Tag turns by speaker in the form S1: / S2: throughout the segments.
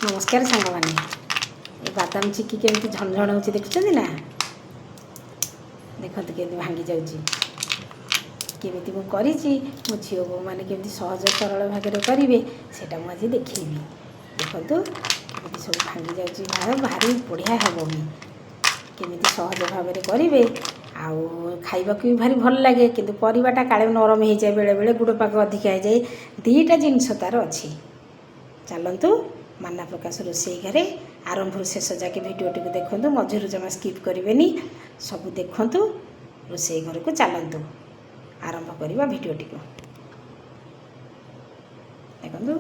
S1: नमस्कार सांग मैंने ये बादाम चिक्की केमती झणझण हो देखुं ना देखते केमती भांगी जाऊँगी केमी मुझे मो झील बो मैंने केमती सहज सरल भाग करेंगे सेटा मुझे देखी देखु केमी सब भांगी जाऊँगी भारी बढ़िया हम भी केमी सहज भाव में करेंगे आउ खाइबा भी भारी भल लगे किंतु परिवाटा काले नरम हो जाए बेले बेले गुड़ पाक अधिका हो जाए दीटा जिनस तार अच्छी चलतु माना प्रकाश रोषेई घरे आरंभ शेष जाके भिडियोटी को देखु मझिरु जमा स्किप करेंगे सब देखु रोषेई घर को चलतु आरंभ करवा भिडियोटी को देखु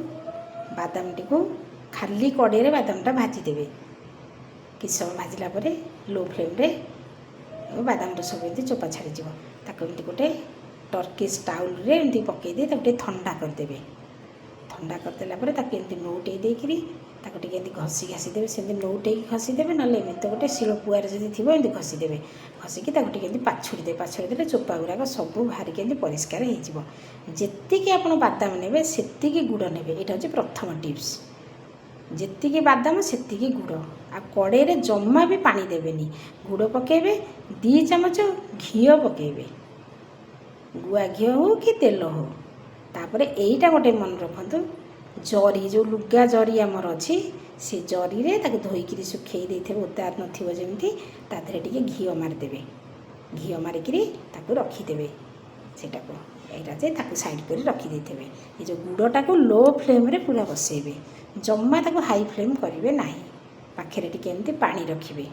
S1: बादामटी को खाली कड़े बादामटा भाजीदेवे कि समय भाजला लो फ्लेम रे बादाम सब एमती चोपा छाड़ीज ताकि गोटे टर्किश टाउल रे एमती पकईदे ठंडा करदे ठंडा करदेला एमती नौटे देकरी घसी घासीदेवे से नौटे घसीदेवे ना एमती गोटे शिलपुआर जब थी एमती घसीदेवे घसिकी पाछुड़ी पाछुड़ी चोपा गुराक सब बाहरिक एमती परिष्कार होती आप बादाम ने से गुड़ ने यहाँ हूँ प्रथम टिप्स जी बादाम से गुड़ आ कड़े जमा भी पानी देवेनी गुड़ पकेबे 2 चामच घी पकेबे गुआ घी हो कि तेल हो तापर यहीटा गोटे मन रखु जरी जो लुगा जरी आमर अच्छी से जरी रे ताके धोईकी सुखई देते उतार नमती तादे टे घी मारिदेवे घी मारिकी रखीदेवे सेटा को यहाँ साइड कर रखीदे ये जो गुड़टा को लो फ्लेम रे पूरा बसैबे जमा ताको हाई फ्लेम करेंगे ना पाखे टी पानी रखिए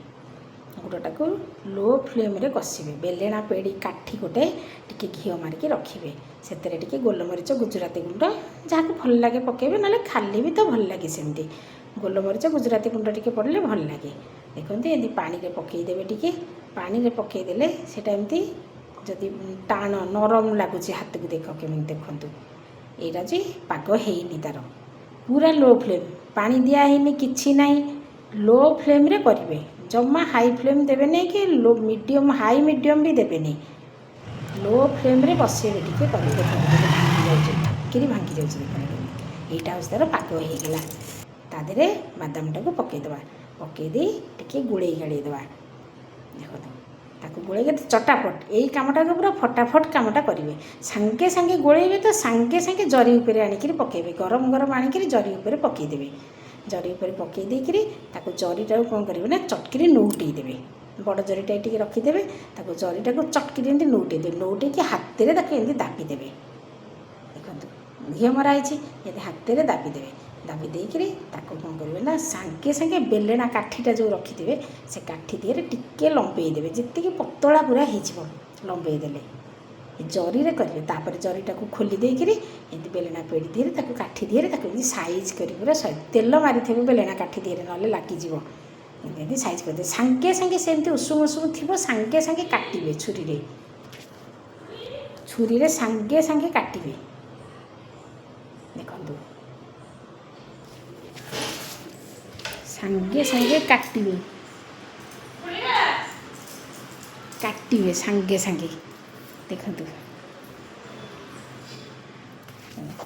S1: गुड़टा को लो फ्लेम रे कषिबे बेलेणा पेड़ी काठी गोटे टी घी मारिकी रखिए से गोलमरीच गुजराती गुंड जहाँ को भल लगे पकेबे ना खाली भी तो भल लगे सेमती गोलमरीच गुजराती गुंड टी पड़े भल लगे देखते ये पानी रे पकईदेवे टी पानी रे पकईदेले सेटा एमती जदि टाण नरम लगुच हाथ को देख केमी देखु यहाँ जी पाग हैनी तार पूरा लो फ्लेम पानी दिहनी कि ना लो फ्लेम रे करेंगे जमा हाई फ्लेम देवे नहीं कि लो मीडियम हाई मीडियम भी देवे नहीं लो फ्लेम रे बसेबे टी भांगी जाकि भांगी जाऊँगी यहाँ हूँ तार पाग होगा तादे बादामटा को पकईदे पकईदे टी गुड़े गाड़ीदे देखो ताको गोले चटापट यही कामटा को पूरा फटाफट कामटा करेंगे सांगे सांगे गोलेबे तो सांगे सांगे जरी उपर आणिक पकेबे गरम गरम आणिक जरी उपर पकईदेवे जरी उपर पकई देकरी ताको जरीटा कौन करेंगे ना चटकी नौटे देवे बड़ जरीटा ये रखीदेवे ताको जरीटा को चटकी एमती नौटे देवे नौटे हाथ में एमती दाबीदेवे देखो घी मराई ये हाथ में दाबीदेवे दाबी देकरी ताको कौन करेंगे ना सांगे सांगे बेलेणा काठीटा जो रखिथे से काठी दिए टिके लंबेदेवे जी पतला पूरा हो लंबेदेले जरी रे करेंगे तापर जरीटा को खोली देकरी एमती बेलेणा पेड़ी दिए काठी दिए साइज कर पूरा तेल मारी बेलेणा काठी दिए ना लगिज एमती साइज करदे सांगे सांगे सेमती उषुम उषुम थी सांगे सांगे काटे छुरी रे सांगे सांगे काटे देखु सांगे सांगे काटे सांगे सांगे देखु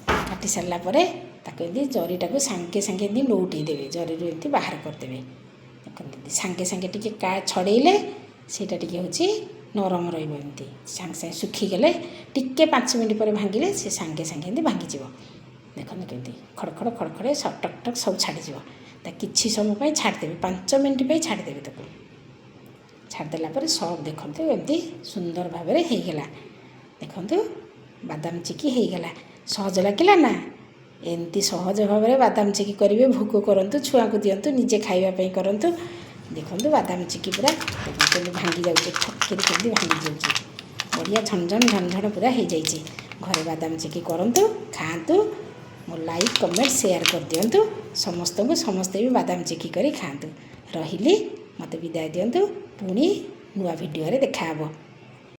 S1: काटी सारापर जरीटा को सांगे सांगे नौटे देवे जरी एमती बाहर करदे देखते सांगे सांगे टी छड़ेले सेटा टी हूँ नरम रमती सांगे सांगे सुखीगले टिके 5 मिनट पर भांगिले से सांगे सांगे एमती भांगीज देखते केमती खड़खड़ खड़खड़ सब टक टक सब छाड़ीज किसी समय छाड़देवे 5 मिनट छाड़देवे ताको छाड़देला सब देखते एमती सुंदर भाव में होगला देखु बादाम चिक्की होगला सहज लगे ना एमती सहज भाव में बादाम चिक्की करेंगे भोग करूँ छुआ को दिंतु निजे खावाई करूँ देखो बादाम चिक्की पूरा भांगी जाऊँगी ठक्की केमती भांगी जाऊँगी बढ़िया झनझन झनझन पूरा हो जाइए घरे बादाम चिक्की करूँ खातु मो लाइक कमेंट शेयर कर दिंतु समस्त को समस्ते भी बादाम चिक्की करी खातु रही मत विदाय दिंतु पुणी नुआ वीडियो देखा।